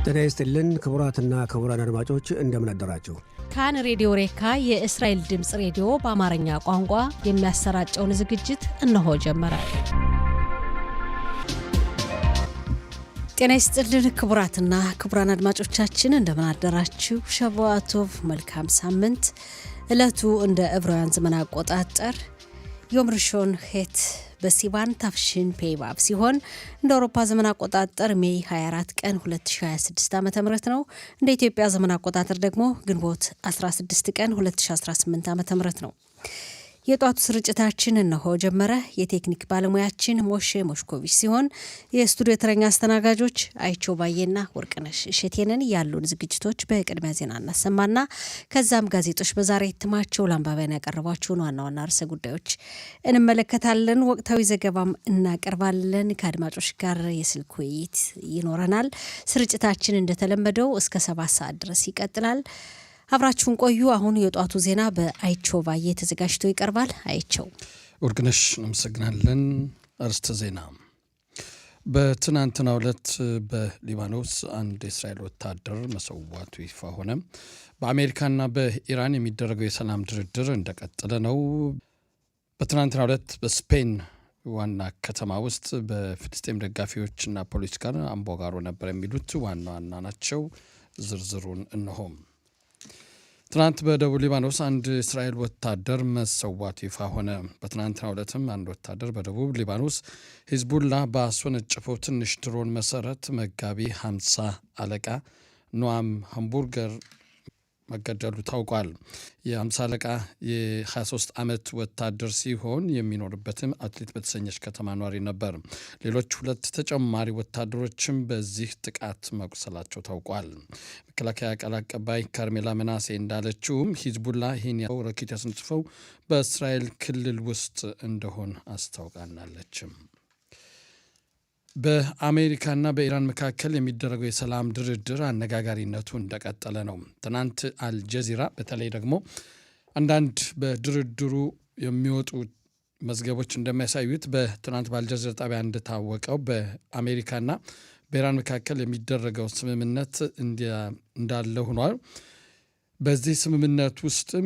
ጤና ይስጥልን ክቡራትና ክቡራን አድማጮች እንደምን አደራችሁ። ካን ሬዲዮ ሬካ የእስራኤል ድምጽ ሬዲዮ በአማርኛ ቋንቋ የሚያሰራጨውን ዝግጅት እነሆ ጀመረ። ጤና ይስጥልን ክቡራትና ክቡራን አድማጮቻችን እንደምን አደራችሁ። ሸቫቶቭ መልካም ሳምንት። ዕለቱ እንደ ዕብራውያን ዘመን አቆጣጠር ዮም ርሾን ሄት በሲባን ታፍሽን ፔይባብ ሲሆን እንደ አውሮፓ ዘመን አቆጣጠር ሜይ 24 ቀን 2026 ዓ.ም ነው። እንደ ኢትዮጵያ ዘመን አቆጣጠር ደግሞ ግንቦት 16 ቀን 2018 ዓ.ም ነው። የጧቱ ስርጭታችን እነሆ ጀመረ። የቴክኒክ ባለሙያችን ሞሼ ሞሽኮቪች ሲሆን የስቱዲዮ ተረኛ አስተናጋጆች አይቾ ባየና ወርቅነሽ እሸቴንን። ያሉን ዝግጅቶች በቅድሚያ ዜና እናሰማና ከዛም ጋዜጦች በዛሬ እትማቸው ለአንባቢያን ያቀረቧቸውን ዋና ዋና ርዕሰ ጉዳዮች እንመለከታለን። ወቅታዊ ዘገባም እናቀርባለን። ከአድማጮች ጋር የስልክ ውይይት ይኖረናል። ስርጭታችን እንደተለመደው እስከ 7 ሰዓት ድረስ ይቀጥላል። አብራችሁን ቆዩ። አሁን የጧቱ ዜና በአይቾ ባየ ተዘጋጅቶ ይቀርባል። አይቸው ወርቅነሽ እናመሰግናለን። አርስተ ዜና። በትናንትናው ዕለት በሊባኖስ አንድ የእስራኤል ወታደር መሰዋቱ ይፋ ሆነ። በአሜሪካና በኢራን የሚደረገው የሰላም ድርድር እንደቀጠለ ነው። በትናንትናው ዕለት በስፔን ዋና ከተማ ውስጥ በፍልስጤም ደጋፊዎችና ፖሊስ ጋር አምባጓሮ ነበር የሚሉት ዋና ዋና ናቸው። ዝርዝሩን እነሆም። ትናንት በደቡብ ሊባኖስ አንድ እስራኤል ወታደር መሰዋቱ ይፋ ሆነ። በትናንትናው ዕለትም አንድ ወታደር በደቡብ ሊባኖስ ሂዝቡላ ባስወነጨፈው ትንሽ ድሮን መሰረት መጋቢ 50 አለቃ ኖአም ሃምቡርገር መገደሉ ታውቋል። የ50 አለቃ የ23 ዓመት ወታደር ሲሆን የሚኖርበትም አትሌት በተሰኘች ከተማ ኗሪ ነበር። ሌሎች 2 ተጨማሪ ወታደሮችም በዚህ ጥቃት መቁሰላቸው ታውቋል። መከላከያ ቃል አቀባይ ካርሜላ መናሴ እንዳለችውም ሂዝቡላ ይህን ሮኬት ያስነጽፈው በእስራኤል ክልል ውስጥ እንደሆን አስታውቃናለችም። በአሜሪካና በኢራን መካከል የሚደረገው የሰላም ድርድር አነጋጋሪነቱ እንደቀጠለ ነው። ትናንት አልጀዚራ በተለይ ደግሞ አንዳንድ በድርድሩ የሚወጡ መዝገቦች እንደሚያሳዩት በትናንት በአልጀዚራ ጣቢያ እንደታወቀው በአሜሪካና በኢራን መካከል የሚደረገው ስምምነት እንዳለ ሆኗል። በዚህ ስምምነት ውስጥም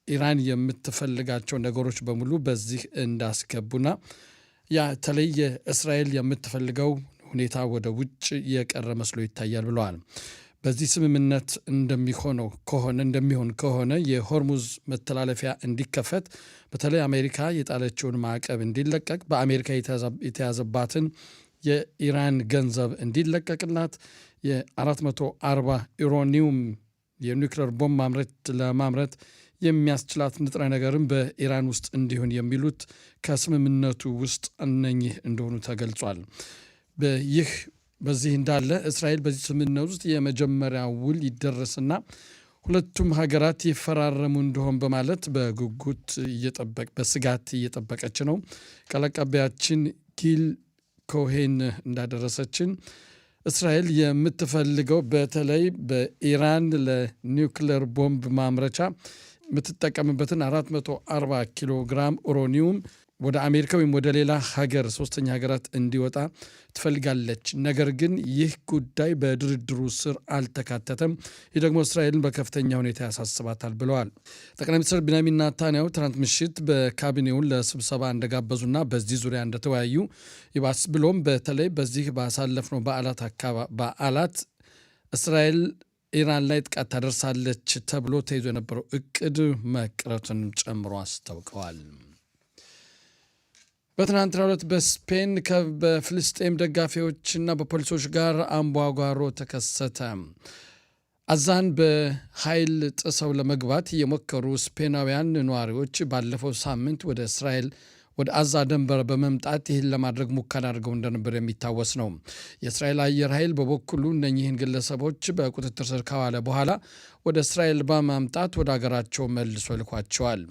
ኢራን የምትፈልጋቸው ነገሮች በሙሉ በዚህ እንዳስገቡና የተለየ እስራኤል የምትፈልገው ሁኔታ ወደ ውጭ የቀረ መስሎ ይታያል ብለዋል። በዚህ ስምምነት እንደሚሆን ከሆነ የሆርሙዝ መተላለፊያ እንዲከፈት፣ በተለይ አሜሪካ የጣለችውን ማዕቀብ እንዲለቀቅ፣ በአሜሪካ የተያዘባትን የኢራን ገንዘብ እንዲለቀቅላት፣ የ440 ዩራኒየም የኒውክሌር ቦምብ ለማምረት የሚያስችላት ንጥረ ነገርም በኢራን ውስጥ እንዲሆን የሚሉት ከስምምነቱ ውስጥ እነኚህ እንደሆኑ ተገልጿል። በዚህ እንዳለ እስራኤል በዚህ ስምምነት ውስጥ የመጀመሪያ ውል ይደረስና ሁለቱም ሀገራት ይፈራረሙ እንደሆን በማለት በስጋት እየጠበቀች ነው። ቃል አቀባያችን ጊል ኮሄን እንዳደረሰችን እስራኤል የምትፈልገው በተለይ በኢራን ለኒውክሌር ቦምብ ማምረቻ የምትጠቀምበትን 440 ኪሎ ግራም ኡራኒየም ወደ አሜሪካ ወይም ወደ ሌላ ሀገር ሶስተኛ ሀገራት እንዲወጣ ትፈልጋለች። ነገር ግን ይህ ጉዳይ በድርድሩ ስር አልተካተተም። ይህ ደግሞ እስራኤልን በከፍተኛ ሁኔታ ያሳስባታል ብለዋል። ጠቅላይ ሚኒስትር ቢንያሚን ኔታንያሁ ትናንት ምሽት በካቢኔውን ለስብሰባ እንደጋበዙና በዚህ ዙሪያ እንደተወያዩ ይባስ ብሎም በተለይ በዚህ ባሳለፍነው በዓላት እስራኤል ኢራን ላይ ጥቃት ታደርሳለች ተብሎ ተይዞ የነበረው እቅድ መቅረቱን ጨምሮ አስታውቀዋል። በትናንትናው ዕለት በስፔን በፍልስጤም ደጋፊዎችና በፖሊሶች ጋር አምባጓሮ ተከሰተ። አዛን በኃይል ጥሰው ለመግባት የሞከሩ ስፔናውያን ነዋሪዎች ባለፈው ሳምንት ወደ እስራኤል ወደ አዛ ድንበር በመምጣት ይህን ለማድረግ ሙከራ አድርገው እንደነበር የሚታወስ ነው። የእስራኤል አየር ኃይል በበኩሉ እነኚህን ግለሰቦች በቁጥጥር ስር ካዋለ በኋላ ወደ እስራኤል በማምጣት ወደ አገራቸው መልሶ ልኳቸዋል።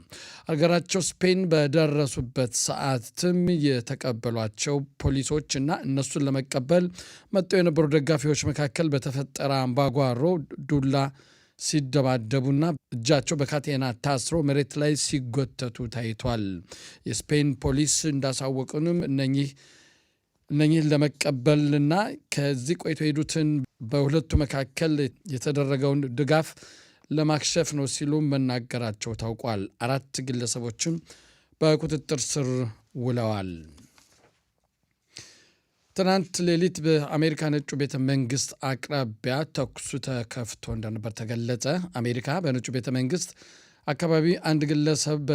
አገራቸው ስፔን በደረሱበት ሰዓትም የተቀበሏቸው ፖሊሶችና እነሱን ለመቀበል መጥተው የነበሩ ደጋፊዎች መካከል በተፈጠረ አምባጓሮ ዱላ ሲደባደቡና እጃቸው በካቴና ታስሮ መሬት ላይ ሲጎተቱ ታይቷል። የስፔን ፖሊስ እንዳሳወቁንም እነኚህ እነኚህን ለመቀበልና ከዚህ ቆይቶ የሄዱትን በሁለቱ መካከል የተደረገውን ድጋፍ ለማክሸፍ ነው ሲሉ መናገራቸው ታውቋል። 4 ግለሰቦችም በቁጥጥር ስር ውለዋል። ትናንት ሌሊት በአሜሪካ ነጩ ቤተ መንግስት አቅራቢያ ተኩሱ ተከፍቶ እንደነበር ተገለጸ። አሜሪካ በነጩ ቤተ መንግስት አካባቢ አንድ ግለሰብ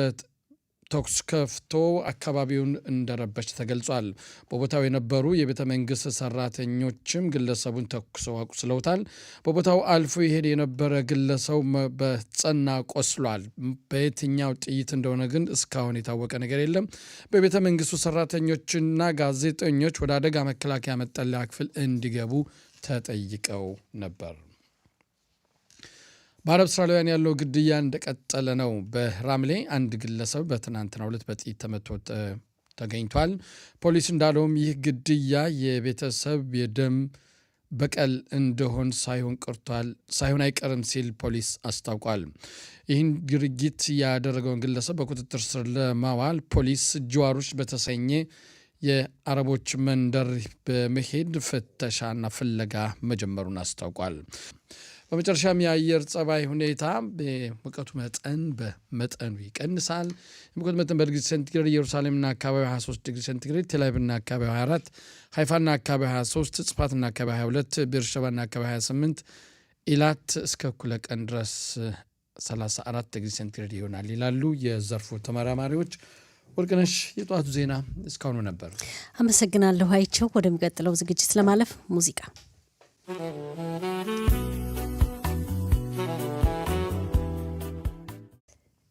ተኩስ ከፍቶ አካባቢውን እንደረበች ተገልጿል። በቦታው የነበሩ የቤተ መንግስት ሰራተኞችም ግለሰቡን ተኩሰው አቁስለውታል። በቦታው አልፎ ይሄድ የነበረ ግለሰብ በጸና ቆስሏል። በየትኛው ጥይት እንደሆነ ግን እስካሁን የታወቀ ነገር የለም። በቤተ መንግስቱ ሰራተኞችና ጋዜጠኞች ወደ አደጋ መከላከያ መጠለያ ክፍል እንዲገቡ ተጠይቀው ነበር። በአረብ እስራኤላውያን ያለው ግድያ እንደቀጠለ ነው። በራምሌ አንድ ግለሰብ በትናንትናው ዕለት በጥይት ተመቶ ተገኝቷል። ፖሊስ እንዳለውም ይህ ግድያ የቤተሰብ የደም በቀል እንደሆን ሳይሆን አይቀርም ሲል ፖሊስ አስታውቋል። ይህን ድርጊት ያደረገውን ግለሰብ በቁጥጥር ስር ለማዋል ፖሊስ ጅዋሮች በተሰኘ የአረቦች መንደር በመሄድ ፍተሻና ፍለጋ መጀመሩን አስታውቋል። በመጨረሻም የአየር ጸባይ ሁኔታ ሙቀቱ በመጠኑ ይቀንሳል። የሙቀቱ መጠን በዲግሪ ሴንቲግሬድ ኢየሩሳሌምና አካባቢ 23 ዲግሪ ሴንቲግሬድ፣ ቴልአቪቭና አካባቢ 24፣ ሃይፋና አካባቢ 23፣ ጽፋትና አካባቢ 22፣ ቤርሸባና አካባቢ 28፣ ኢላት እስከ እኩለ ቀን ድረስ 34 ዲግሪ ሴንቲግሬድ ይሆናል ይላሉ የዘርፉ ተመራማሪዎች። ወርቅነሽ፣ የጠዋቱ ዜና እስካሁኑ ነበር። አመሰግናለሁ አይቸው። ወደሚቀጥለው ዝግጅት ለማለፍ ሙዚቃ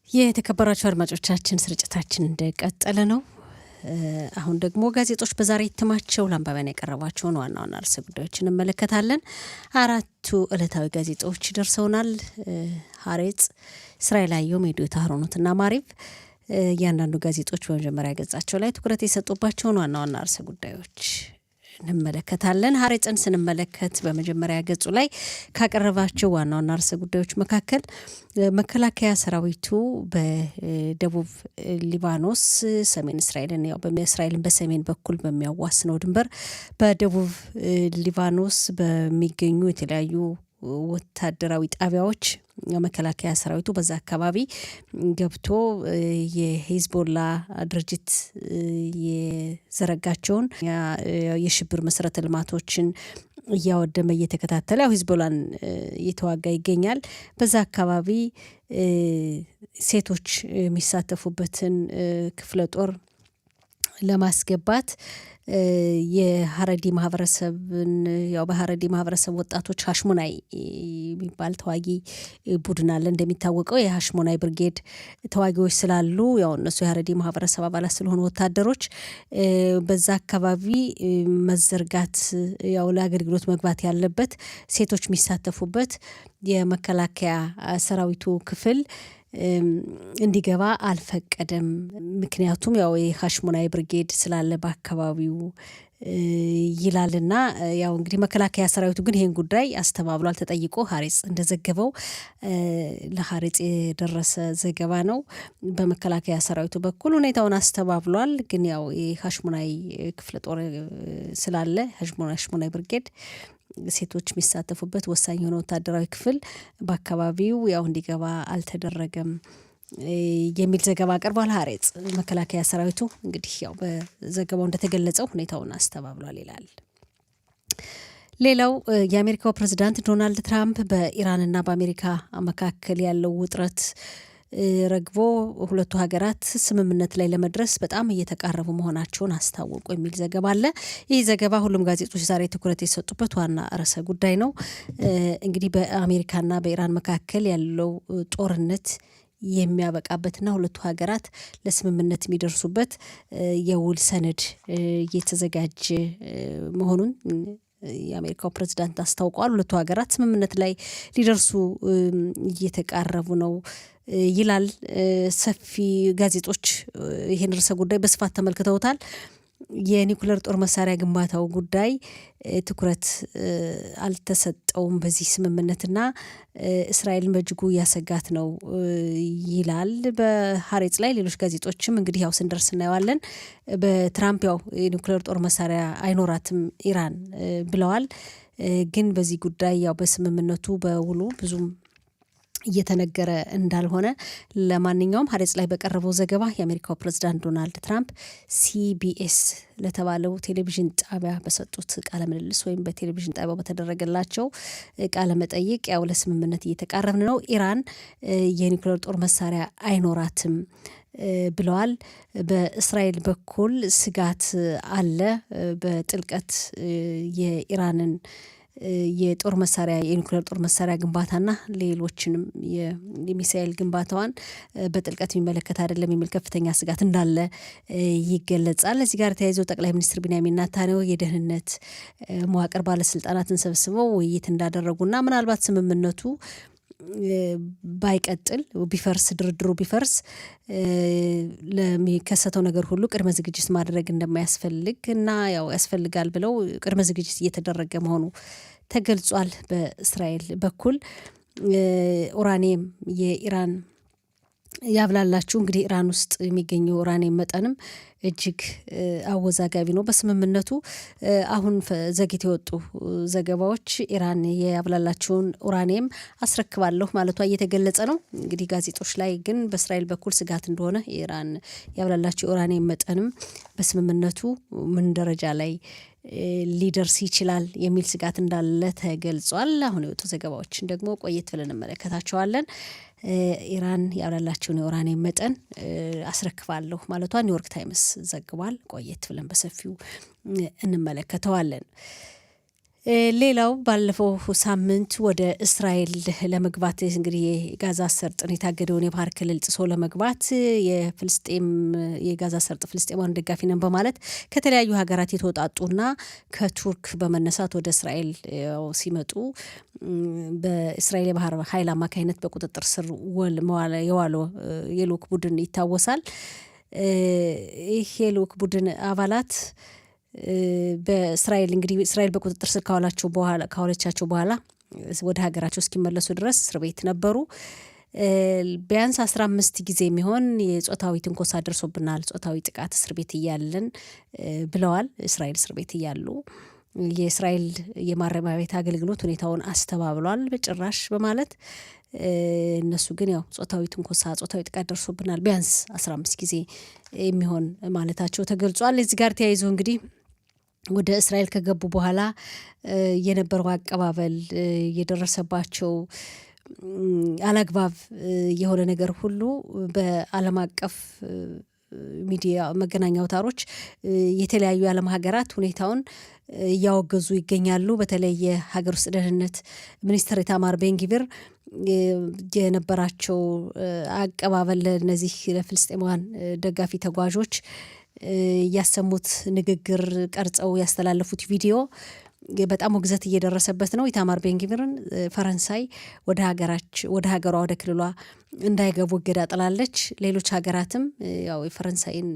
የተከበራችሁ አድማጮቻችን ስርጭታችን እንደቀጠለ ነው። አሁን ደግሞ ጋዜጦች በዛሬ እትማቸው ለአንባቢያን ያቀረቧቸውን ዋና ዋና ርዕሰ ጉዳዮችን እንመለከታለን። 4 ዕለታዊ ጋዜጦች ደርሰውናል። ሀሬጽ፣ እስራኤል አየም፣ የዲዮታ ሀሮኖትና ማሪቭ እያንዳንዱ ጋዜጦች በመጀመሪያ ገጻቸው ላይ ትኩረት የሰጡባቸውን ዋና ዋና ርዕሰ ጉዳዮች እንመለከታለን። ሀሬጽን ስንመለከት በመጀመሪያ ገጹ ላይ ካቀረባቸው ዋና ዋና ርዕሰ ጉዳዮች መካከል መከላከያ ሰራዊቱ በደቡብ ሊባኖስ ሰሜን እስራኤልን እስራኤልን በሰሜን በኩል በሚያዋስነው ድንበር በደቡብ ሊባኖስ በሚገኙ የተለያዩ ወታደራዊ ጣቢያዎች መከላከያ ሰራዊቱ በዛ አካባቢ ገብቶ የሂዝቦላ ድርጅት የዘረጋቸውን የሽብር መሰረተ ልማቶችን እያወደመ እየተከታተለ ሂዝቦላን እየተዋጋ ይገኛል። በዛ አካባቢ ሴቶች የሚሳተፉበትን ክፍለ ጦር ለማስገባት የሀረዲ ማህበረሰብን በሀረዲ ማህበረሰብ ወጣቶች ሀሽሞናይ የሚባል ተዋጊ ቡድን አለ። እንደሚታወቀው የሀሽሞናይ ብርጌድ ተዋጊዎች ስላሉ እነሱ የሀረዲ ማህበረሰብ አባላት ስለሆኑ ወታደሮች በዛ አካባቢ መዘርጋት ለአገልግሎት መግባት ያለበት ሴቶች የሚሳተፉበት የመከላከያ ሰራዊቱ ክፍል እንዲገባ አልፈቀደም። ምክንያቱም የሀሽሞናይ ብርጌድ ስላለ በአካባቢው ይላልና እንግዲህ መከላከያ ሰራዊቱ ግን ይህን ጉዳይ አስተባብሏል። ተጠይቆ ሀሬጽ እንደዘገበው ለሀሬጽ የደረሰ ዘገባ ነው። በመከላከያ ሰራዊቱ በኩል ሁኔታውን አስተባብሏል። ግን የሀሽሞናይ ክፍለ ጦር ስላለ ሀሽሞናይ ብርጌድ ሴቶች የሚሳተፉበት ወሳኝ የሆነ ወታደራዊ ክፍል በአካባቢው እንዲገባ አልተደረገም የሚል ዘገባ አቅርቧል። ሀሬጽ መከላከያ ሰራዊቱ እንግዲህ በዘገባው እንደተገለጸው ሁኔታውን አስተባብሏል ይላል። ሌላው የአሜሪካው ፕሬዝዳንት ዶናልድ ትራምፕ በኢራንና በአሜሪካ መካከል ያለው ውጥረት ረግቦ ሁለቱ ሀገራት ስምምነት ላይ ለመድረስ በጣም እየተቃረቡ መሆናቸውን አስታወቁ የሚል ዘገባ አለ። ይህ ዘገባ ሁሉም ጋዜጦች ዛሬ ትኩረት የሰጡበት ዋና ርዕሰ ጉዳይ ነው። እንግዲህ በአሜሪካና በኢራን መካከል ያለው ጦርነት የሚያበቃበትና ሁለቱ ሀገራት ለስምምነት የሚደርሱበት የውል ሰነድ እየተዘጋጀ መሆኑን የአሜሪካው ፕሬዝዳንት አስታውቋል። ሁለቱ ሀገራት ስምምነት ላይ ሊደርሱ እየተቃረቡ ነው ይላል። ሰፊ ጋዜጦች ይህን ርዕሰ ጉዳይ በስፋት ተመልክተውታል። የኒኩለር ጦር መሳሪያ ግንባታው ጉዳይ ትኩረት አልተሰጠውም በዚህ ስምምነትና እስራኤልን በእጅጉ ያሰጋት ነው ይላል በሀሬጽ ላይ። ሌሎች ጋዜጦችም እንግዲህ ያው ስንደርስ እናየዋለን። በትራምፕ ያው የኒኩለር ጦር መሳሪያ አይኖራትም ኢራን ብለዋል። ግን በዚህ ጉዳይ ያው በስምምነቱ በውሉ ብዙም እየተነገረ እንዳልሆነ ለማንኛውም ሀሬጽ ላይ በቀረበው ዘገባ የአሜሪካው ፕሬዝዳንት ዶናልድ ትራምፕ ሲቢኤስ ለተባለው ቴሌቪዥን ጣቢያ በሰጡት ቃለ ምልልስ ወይም በቴሌቪዥን ጣቢያው በተደረገላቸው ቃለ መጠይቅ ያው ለስምምነት እየተቃረብን ነው፣ ኢራን የኒውክሌር ጦር መሳሪያ አይኖራትም ብለዋል። በእስራኤል በኩል ስጋት አለ። በጥልቀት የኢራንን የጦር መሳሪያ የኒውክሌር ጦር መሳሪያ ግንባታና ሌሎችንም የሚሳኤል ግንባታዋን በጥልቀት የሚመለከት አይደለም የሚል ከፍተኛ ስጋት እንዳለ ይገለጻል። እዚህ ጋር ተያይዘው ጠቅላይ ሚኒስትር ቢንያሚን ኔታንያሁ የደህንነት መዋቅር ባለስልጣናትን ሰብስበው ውይይት እንዳደረጉና ምናልባት ስምምነቱ ባይቀጥል ቢፈርስ ድርድሩ ቢፈርስ ለሚከሰተው ነገር ሁሉ ቅድመ ዝግጅት ማድረግ እንደማያስፈልግ እና ያው ያስፈልጋል ብለው ቅድመ ዝግጅት እየተደረገ መሆኑ ተገልጿል። በእስራኤል በኩል ኡራኒየም የኢራን ያብላላችሁ እንግዲህ ኢራን ውስጥ የሚገኘው ኡራኒየም መጠንም እጅግ አወዛጋቢ ነው። በስምምነቱ አሁን ዘግይተው የወጡ ዘገባዎች ኢራን ያብላላችሁን ኡራኒየም አስረክባለሁ ማለቷ እየተገለጸ ነው። እንግዲህ ጋዜጦች ላይ ግን በእስራኤል በኩል ስጋት እንደሆነ ኢራን ያብላላችሁ ኡራኒየም መጠንም በስምምነቱ ምን ደረጃ ላይ ሊደርስ ይችላል የሚል ስጋት እንዳለ ተገልጿል። አሁን የወጡ ዘገባዎችን ደግሞ ቆየት ብለን እንመለከታቸዋለን። ኢራን ያብላላችሁን የኡራኒየም መጠን አስረክባለሁ ማለቷ ኒውዮርክ ታይምስ ዘግቧል። ቆየት ብለን በሰፊው እንመለከተዋለን። ሌላው ባለፈው ሳምንት ወደ እስራኤል ለመግባት እንግዲህ የጋዛ ሰርጥን የታገደውን የባህር ክልል ጥሶ ለመግባት የጋዛ ሰርጥ ፍልስጤማውያን ደጋፊ ነን በማለት ከተለያዩ ሀገራት የተወጣጡና ከቱርክ በመነሳት ወደ እስራኤል ሲመጡ በእስራኤል የባህር ኃይል አማካኝነት በቁጥጥር ስር የዋለው የልዑክ ቡድን ይታወሳል። ይህ የልዑክ ቡድን አባላት በእስራኤል እንግዲህ እስራኤል በቁጥጥር ስር ካዋለቻቸው በኋላ ወደ ሀገራቸው እስኪመለሱ ድረስ እስር ቤት ነበሩ። ቢያንስ 15 ጊዜ የሚሆን የጾታዊ ትንኮሳ ደርሶብናል፣ ጾታዊ ጥቃት እስር ቤት እያለን ብለዋል። እስራኤል እስር ቤት እያሉ የእስራኤል የማረሚያ ቤት አገልግሎት ሁኔታውን አስተባብሏል በጭራሽ በማለት እነሱ ግን ያው ጾታዊ ትንኮሳ ጾታዊ ጥቃት ደርሶብናል ቢያንስ 15 ጊዜ የሚሆን ማለታቸው ተገልጿል። እዚህ ጋር ተያይዞ እንግዲህ ወደ እስራኤል ከገቡ በኋላ የነበረው አቀባበል የደረሰባቸው አላግባብ የሆነ ነገር ሁሉ በዓለም አቀፍ ሚዲያ መገናኛ አውታሮች የተለያዩ የዓለም ሀገራት ሁኔታውን እያወገዙ ይገኛሉ። በተለይ የሀገር ውስጥ ደህንነት ሚኒስትር ኢታማር ቤን-ግቪር የነበራቸው አቀባበል ለእነዚህ ለፍልስጤማውያን ደጋፊ ተጓዦች ያሰሙት ንግግር ቀርጸው ያስተላለፉት ቪዲዮ በጣም ውግዘት እየደረሰበት ነው። ኢታማር ቤን-ግቪርን ፈረንሳይ ወደ ሀገሯ ወደ ክልሏ እንዳይገቡ እገዳ ጥላለች። ሌሎች ሀገራትም ያው የፈረንሳይን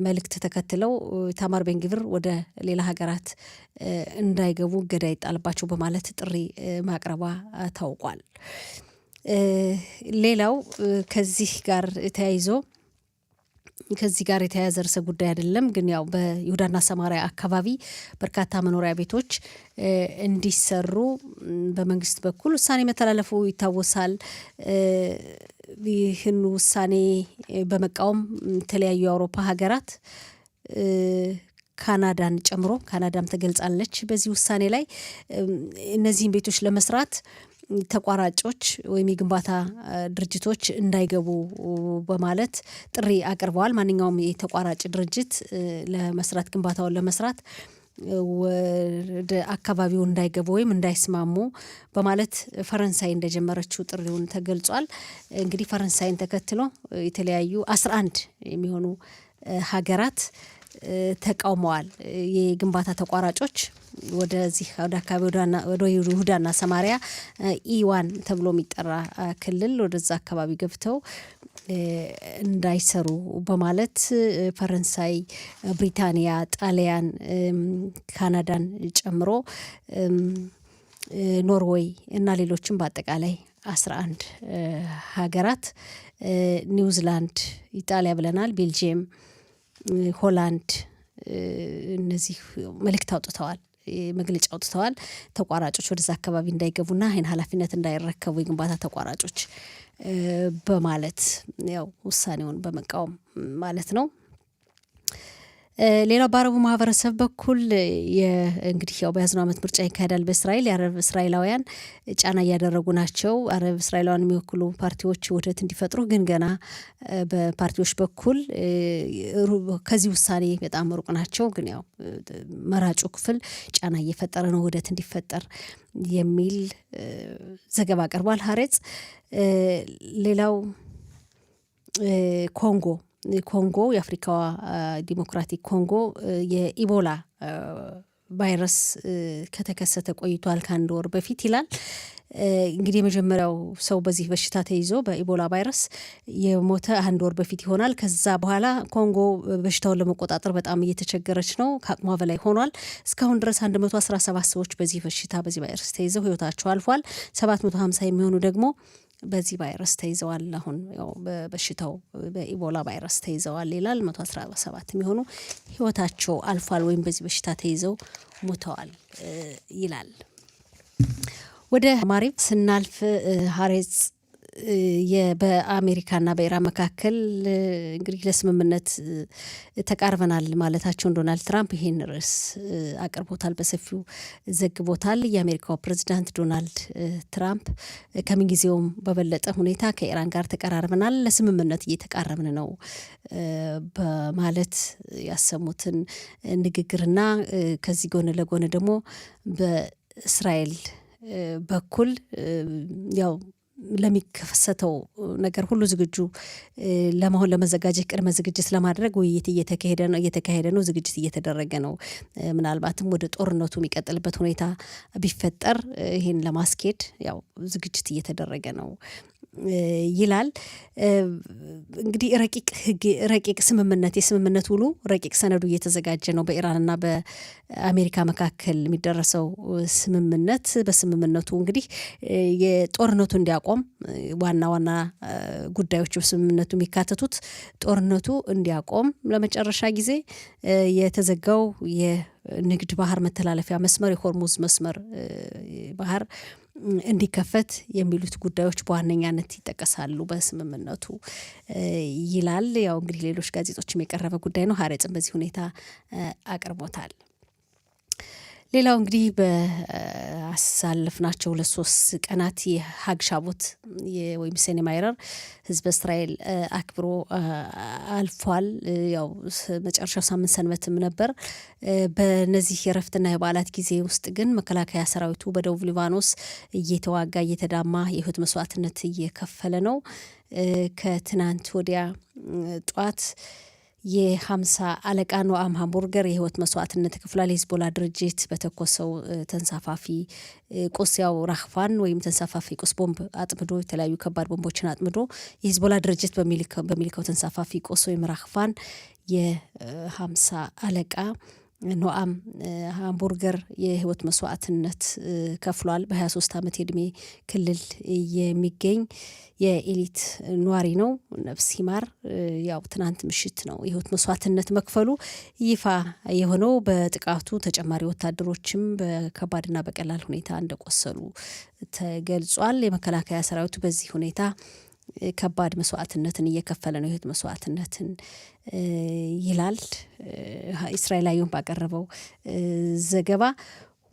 መልእክት ተከትለው ኢታማር ቤን-ግቪር ወደ ሌላ ሀገራት እንዳይገቡ እገዳ ይጣልባቸው በማለት ጥሪ ማቅረቧ ታውቋል። ሌላው ከዚህ ጋር የተያያዘ ርዕሰ ጉዳይ አይደለም፣ ግን ያው በይሁዳና ሰማሪያ አካባቢ በርካታ መኖሪያ ቤቶች እንዲሰሩ በመንግስት በኩል ውሳኔ መተላለፉ ይታወሳል። ይህን ውሳኔ በመቃወም የተለያዩ የአውሮፓ ሀገራት ካናዳን ጨምሮ ካናዳም ተገልጻለች በዚህ ውሳኔ ላይ እነዚህን ቤቶች ለመስራት ተቋራጮች ወይም የግንባታ ድርጅቶች እንዳይገቡ በማለት ጥሪ አቅርበዋል። ማንኛውም የተቋራጭ ድርጅት ለመስራት ግንባታውን ለመስራት ወደ አካባቢው እንዳይገቡ ወይም እንዳይስማሙ በማለት ፈረንሳይ እንደጀመረችው ጥሪውን ተገልጿል። እንግዲህ ፈረንሳይን ተከትሎ የተለያዩ 11 የሚሆኑ ሀገራት ተቃውመዋል። የግንባታ ተቋራጮች ወደዚህ ወደ አካባቢ ወደ ይሁዳና ሰማሪያ ኢዋን ተብሎ የሚጠራ ክልል ወደዛ አካባቢ ገብተው እንዳይሰሩ በማለት ፈረንሳይ፣ ብሪታንያ፣ ጣሊያን፣ ካናዳን ጨምሮ ኖርዌይ እና ሌሎችም በአጠቃላይ 11 ሀገራት ኒውዚላንድ፣ ኢጣሊያ ብለናል፣ ቤልጂየም፣ ሆላንድ እነዚህ መልእክት አውጥተዋል፣ መግለጫ አውጥተዋል። ተቋራጮች ወደዛ አካባቢ እንዳይገቡና ይህን ኃላፊነት እንዳይረከቡ የግንባታ ተቋራጮች በማለት ያው ውሳኔውን በመቃወም ማለት ነው። ሌላው በአረቡ ማህበረሰብ በኩል እንግዲህ ያው በያዝነው ዓመት ምርጫ ይካሄዳል በእስራኤል። የአረብ እስራኤላውያን ጫና እያደረጉ ናቸው። አረብ እስራኤላውያን የሚወክሉ ፓርቲዎች ውህደት እንዲፈጥሩ ግን ገና በፓርቲዎች በኩል ከዚህ ውሳኔ በጣም ሩቅ ናቸው። ግን ያው መራጩ ክፍል ጫና እየፈጠረ ነው ውህደት እንዲፈጠር የሚል ዘገባ ቀርቧል ሀሬጽ። ሌላው ኮንጎ የአፍሪካዋ ዲሞክራቲክ ኮንጎ የኢቦላ ቫይረስ ከተከሰተ ቆይቷል ከአንድ ወር በፊት ይላል። እንግዲህ የመጀመሪያው ሰው በዚህ በሽታ ተይዞ በኢቦላ ቫይረስ የሞተ አንድ ወር በፊት ይሆናል። ከዛ በኋላ ኮንጎ በሽታውን ለመቆጣጠር በጣም እየተቸገረች ነው፣ ከአቅሟ በላይ ሆኗል። እስካሁን ድረስ 117 ሰዎች በዚህ በሽታ በዚህ ቫይረስ ተይዘው ህይወታቸው አልፏል። 750 የሚሆኑ ደግሞ በዚህ ቫይረስ ተይዘዋል። አሁን ያው በበሽታው በኢቦላ ቫይረስ ተይዘዋል ይላል። 117 የሚሆኑ ህይወታቸው አልፏል ወይም በዚህ በሽታ ተይዘው ሞተዋል ይላል። ወደ ማሪብ ስናልፍ ሀሬጽ በአሜሪካና በኢራን መካከል እንግዲህ ለስምምነት ተቃርበናል ማለታቸውን ዶናልድ ትራምፕ ይሄን ርዕስ አቅርቦታል፣ በሰፊው ዘግቦታል። የአሜሪካው ፕሬዚዳንት ዶናልድ ትራምፕ ከምንጊዜውም በበለጠ ሁኔታ ከኢራን ጋር ተቀራርበናል፣ ለስምምነት እየተቃረብን ነው በማለት ያሰሙትን ንግግርና ከዚህ ጎን ለጎን ደግሞ በእስራኤል በኩል ያው ለሚከሰተው ነገር ሁሉ ዝግጁ ለመሆን ለመዘጋጀት ቅድመ ዝግጅት ለማድረግ ውይይት እየተካሄደ ነው፣ ዝግጅት እየተደረገ ነው። ምናልባትም ወደ ጦርነቱ የሚቀጥልበት ሁኔታ ቢፈጠር ይህን ለማስኬድ ያው ዝግጅት እየተደረገ ነው ይላል። እንግዲህ ረቂቅ ስምምነት የስምምነት ውሉ ረቂቅ ሰነዱ እየተዘጋጀ ነው። በኢራንና በአሜሪካ መካከል የሚደረሰው ስምምነት በስምምነቱ እንግዲህ የጦርነቱ እንዲያቆም ዋና ጉዳዮች በስምምነቱ የሚካተቱት ጦርነቱ እንዲያቆም፣ ለመጨረሻ ጊዜ የተዘጋው የንግድ ባህር መተላለፊያ መስመር የሆርሙዝ መስመር ባህር እንዲከፈት የሚሉት ጉዳዮች በዋነኛነት ይጠቀሳሉ በስምምነቱ ይላል። ያው እንግዲህ ሌሎች ጋዜጦችም የቀረበ ጉዳይ ነው። ሀሬጽም በዚህ ሁኔታ አቅርቦታል። ሌላው እንግዲህ በአሳለፍናቸው ለ3 ቀናት የሀግ ሻቦት ወይም ሴኔ ማይረር ህዝበ እስራኤል አክብሮ አልፏል። ያው መጨረሻው ሳምንት ሰንበትም ነበር። በነዚህ የረፍትና የበዓላት ጊዜ ውስጥ ግን መከላከያ ሰራዊቱ በደቡብ ሊባኖስ እየተዋጋ እየተዳማ የህይወት መስዋዕትነት እየከፈለ ነው። ከትናንት ወዲያ ጠዋት የ50 አለቃ ኖአም ሃምቡርገር የህይወት መስዋዕትነት ክፍሏል። የሂዝቦላ ድርጅት በተኮሰው ተንሳፋፊ ቁስ ያው ራህፋን ወይም ተንሳፋፊ ቁስ ቦምብ አጥምዶ የተለያዩ ከባድ ቦምቦችን አጥምዶ የሂዝቦላ ድርጅት በሚልከው ተንሳፋፊ ቁስ ወይም ራህፋን የ50 አለቃ ኖአም ሃምቡርገር የህይወት መስዋዕትነት ከፍሏል። በ23 ዓመት የዕድሜ ክልል የሚገኝ የኤሊት ኗሪ ነው። ነፍስ ይማር። ያው ትናንት ምሽት ነው የህይወት መስዋዕትነት መክፈሉ ይፋ የሆነው። በጥቃቱ ተጨማሪ ወታደሮችም በከባድና በቀላል ሁኔታ እንደቆሰሉ ተገልጿል። የመከላከያ ሰራዊቱ በዚህ ሁኔታ ከባድ መስዋዕትነትን እየከፈለ ነው፣ የህይወት መስዋዕትነትን ይላል። እስራኤል አየሁን ባቀረበው ዘገባ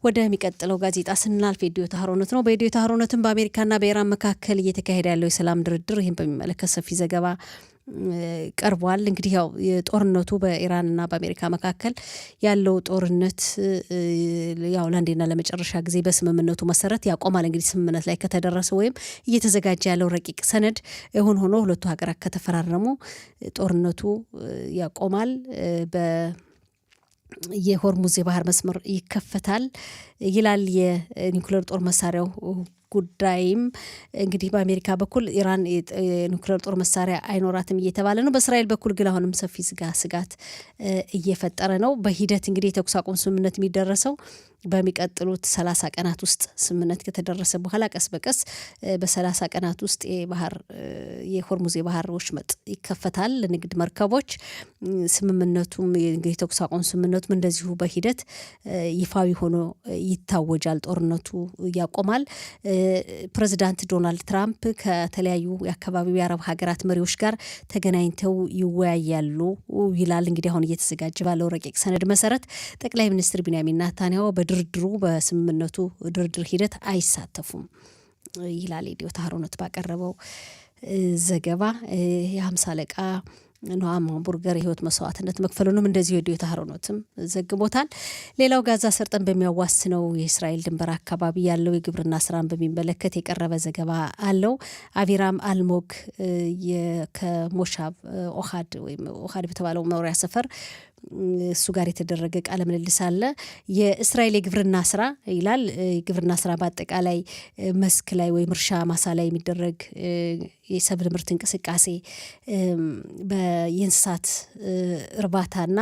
ወደሚቀጥለው ጋዜጣ ስናልፍ የዲዮታ ሀሮነት ነው። በዲዮታ ሀሮነትም በአሜሪካና በኢራን መካከል እየተካሄደ ያለው የሰላም ድርድር ይህን በሚመለከት ሰፊ ዘገባ ቀርቧል። እንግዲህ ያው የጦርነቱ በኢራንና በአሜሪካ መካከል ያለው ጦርነት ያው ለአንዴና ለመጨረሻ ጊዜ በስምምነቱ መሰረት ያቆማል። እንግዲህ ስምምነት ላይ ከተደረሰ ወይም እየተዘጋጀ ያለው ረቂቅ ሰነድ ይሁን ሆኖ ሁለቱ ሀገራት ከተፈራረሙ ጦርነቱ ያቆማል። የሆርሙዝ የባህር መስመር ይከፈታል ይላል። የኒውክሌር ጦር መሳሪያው ጉዳይም እንግዲህ በአሜሪካ በኩል ኢራን የኒውክሌር ጦር መሳሪያ አይኖራትም እየተባለ ነው። በእስራኤል በኩል ግን አሁንም ሰፊ ስጋት እየፈጠረ ነው። በሂደት እንግዲህ የተኩስ አቁም ስምምነት የሚደረሰው በሚቀጥሉት 30 ቀናት ውስጥ ስምምነት ከተደረሰ በኋላ ቀስ በቀስ በ30 ቀናት ውስጥ የሆርሙዝ የባህር ወሽመጥ ይከፈታል ለንግድ መርከቦች። ስምምነቱም የተኩስ አቁም ስምምነቱም እንደዚሁ በሂደት ይፋዊ ሆኖ ይታወጃል። ጦርነቱ ያቆማል። ፕሬዚዳንት ዶናልድ ትራምፕ ከተለያዩ የአካባቢው የአረብ ሀገራት መሪዎች ጋር ተገናኝተው ይወያያሉ ይላል። እንግዲህ አሁን እየተዘጋጀ ባለው ረቂቅ ሰነድ መሰረት ጠቅላይ ሚኒስትር ቢንያሚን ኔታንያሁ በድርድሩ በስምምነቱ ድርድር ሂደት አይሳተፉም ይላል። ኢዲዮት አህሮኖት ባቀረበው ዘገባ የ50 አለቃ ኖአም ቡርገር የህይወት መስዋዕትነት መክፈሉንም እንደዚሁ ኢዲዮት አህሮኖትም ዘግቦታል። ሌላው ጋዛ ሰርጠን በሚያዋስነው የእስራኤል ድንበር አካባቢ ያለው የግብርና ስራን በሚመለከት የቀረበ ዘገባ አለው። አቪራም አልሞግ ከሞሻብ ኦሃድ ወይም ኦሃድ በተባለው መኖሪያ ሰፈር እሱ ጋር የተደረገ ቃለ ምልልስ አለ። የእስራኤል የግብርና ስራ ይላል። የግብርና ስራ በአጠቃላይ መስክ ላይ ወይም እርሻ ማሳ ላይ የሚደረግ የሰብል ምርት እንቅስቃሴ፣ የእንስሳት እርባታና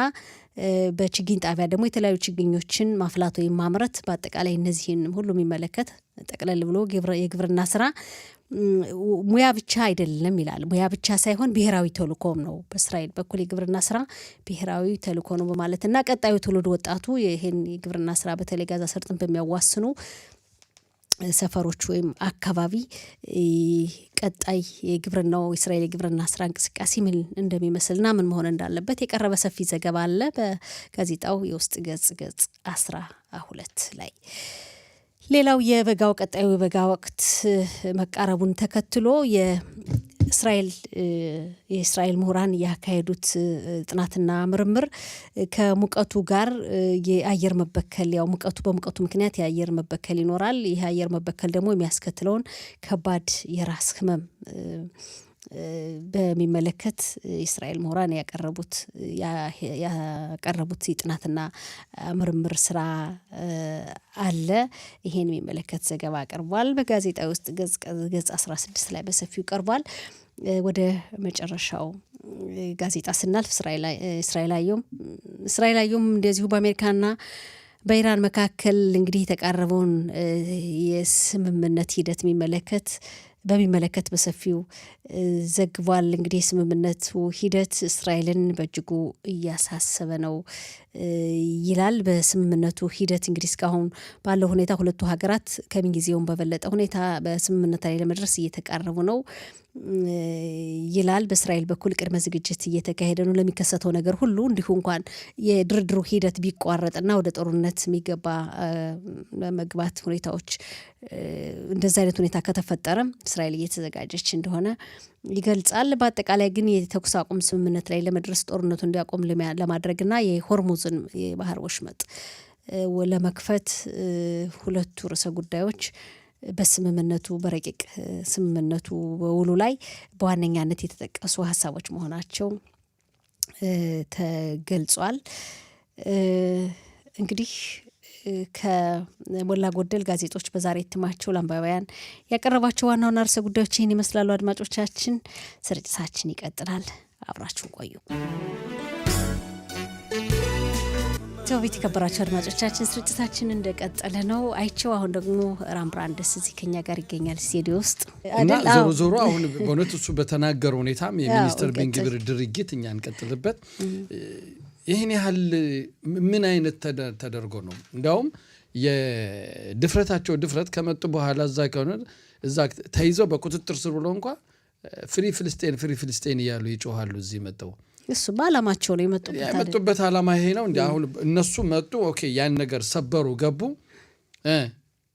በችግኝ ጣቢያ ደግሞ የተለያዩ ችግኞችን ማፍላት ወይም ማምረት፣ በአጠቃላይ እነዚህን ሁሉ የሚመለከት ጠቅለል ብሎ የግብርና ስራ ሙያ ብቻ አይደለም ይላል። ሙያ ብቻ ሳይሆን ብሔራዊ ተልእኮም ነው። በእስራኤል በኩል የግብርና ስራ ብሔራዊ ተልእኮ ነው በማለትና ቀጣዩ ትውልድ ወጣቱ ይህን የግብርና ስራ በተለይ ጋዛ ሰርጥን በሚያዋስኑ ሰፈሮች ወይም አካባቢ ቀጣይ የግብርናው እስራኤል የግብርና ስራ እንቅስቃሴ ምን እንደሚመስልና ምን መሆን እንዳለበት የቀረበ ሰፊ ዘገባ አለ በጋዜጣው የውስጥ ገጽ 12 ላይ። ሌላው የበጋው ቀጣዩ የበጋ ወቅት መቃረቡን ተከትሎ የእስራኤል ምሁራን ያካሄዱት ጥናትና ምርምር ከሙቀቱ ጋር የአየር መበከል ያው በሙቀቱ ምክንያት የአየር መበከል ይኖራል። ይህ አየር መበከል ደግሞ የሚያስከትለውን ከባድ የራስ ህመም በሚመለከት የእስራኤል ምሁራን ያቀረቡት የጥናትና ምርምር ስራ አለ። ይሄን የሚመለከት ዘገባ ቀርቧል በጋዜጣ ውስጥ ገጽ 16 ላይ በሰፊው ቀርቧል። ወደ መጨረሻው ጋዜጣ ስናልፍ እስራኤል አየም እንደዚሁ በአሜሪካና በኢራን መካከል እንግዲህ የተቃረበውን የስምምነት ሂደት በሚመለከት በሰፊው ዘግቧል። እንግዲህ የስምምነቱ ሂደት እስራኤልን በእጅጉ እያሳሰበ ነው ይላል። በስምምነቱ ሂደት እንግዲህ እስካሁን ባለው ሁኔታ ሁለቱ ሀገራት ከምንጊዜውም በበለጠ ሁኔታ በስምምነት ላይ ለመድረስ እየተቃረቡ ነው ይላል። በእስራኤል በኩል ቅድመ ዝግጅት እየተካሄደ ነው ለሚከሰተው ነገር ሁሉ። እንዲሁ እንኳን የድርድሩ ሂደት ቢቋረጥና ወደ ጦርነት የሚገባ መግባት ሁኔታዎች እንደዛ አይነት ሁኔታ ከተፈጠረ እስራኤል እየተዘጋጀች እንደሆነ ይገልጻል። በአጠቃላይ ግን የተኩስ አቁም ስምምነት ላይ ለመድረስ ጦርነቱ እንዲያቆም ለማድረግና የሆርሙዝን የባህር ወሽመጥ ለመክፈት ሁለቱ ርዕሰ ጉዳዮች በስምምነቱ በረቂቅ ስምምነቱ በውሉ ላይ በዋነኛነት የተጠቀሱ ሀሳቦች መሆናቸው ተገልጿል። እንግዲህ ከሞላ ጎደል ጋዜጦች በዛሬ እትማቸው ለአንባቢያን ያቀረባቸው ዋና ዋና ርዕሰ ጉዳዮች ይህን ይመስላሉ። አድማጮቻችን፣ ስርጭታችን ይቀጥላል። አብራችሁን ቆዩ። ቤት የከበራቸው አድማጮቻችን፣ ስርጭታችን እንደቀጠለ ነው። አይቸው አሁን ደግሞ ራምብራንደስ እዚህ ከኛ ጋር ይገኛል ስቱዲዮ ውስጥ እና ዞሮ አሁን በእውነት እሱ በተናገረ ሁኔታም የሚኒስትር ቤንግቪር ድርጊት እኛ እንቀጥልበት ይህን ያህል ምን አይነት ተደርጎ ነው? እንዲያውም የድፍረታቸው ድፍረት ከመጡ በኋላ እዛ ተይዘው በቁጥጥር ስር ብሎ እንኳ ፍሪ ፍልስጤን እያሉ ይጮሃሉ። እዚህ መጥተው እሱ በዓላማቸው ነው የመጡበት ዓላማ ይሄ ነው። እንዲ አሁን እነሱ መጡ፣ ኦኬ ያን ነገር ሰበሩ፣ ገቡ።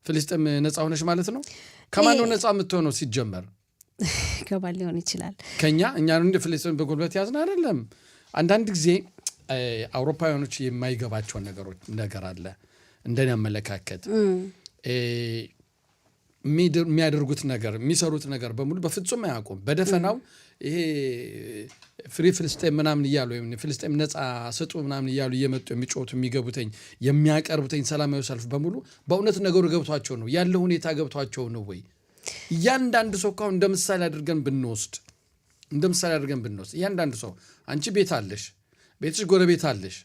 ፍልስጤም ነፃ ሆነች ማለት ነው። ከማን ነው ነፃ የምትሆነው? ሲጀመር ከባል ሊሆን ይችላል እኛ ነው እንደ ፍልስጤም በጉልበት ያዝን አይደለም። አንዳንድ ጊዜ አውሮፓውያኖች የማይገባቸው ነገር አለ እንደኔ አመለካከት። የሚያደርጉት ነገር የሚሰሩት ነገር በሙሉ በፍጹም አያውቁም። በደፈናው ይሄ ፍሪ ፍልስጤም ምናምን እያሉ ወይም ፍልስጤም ነፃ ስጡ ምናምን እያሉ እየመጡ የሚጮቱ የሚገቡተኝ የሚያቀርቡተኝ ሰላማዊ ሰልፍ በሙሉ በእውነት ነገሩ ገብቷቸው ነው ያለው ሁኔታ ገብቷቸው ነው ወይ? እያንዳንዱ ሰው ካሁን እንደ ምሳሌ አድርገን ብንወስድ እያንዳንዱ ሰው አንቺ ቤት አለሽ፣ ቤትሽ ጎረቤት አለሽ።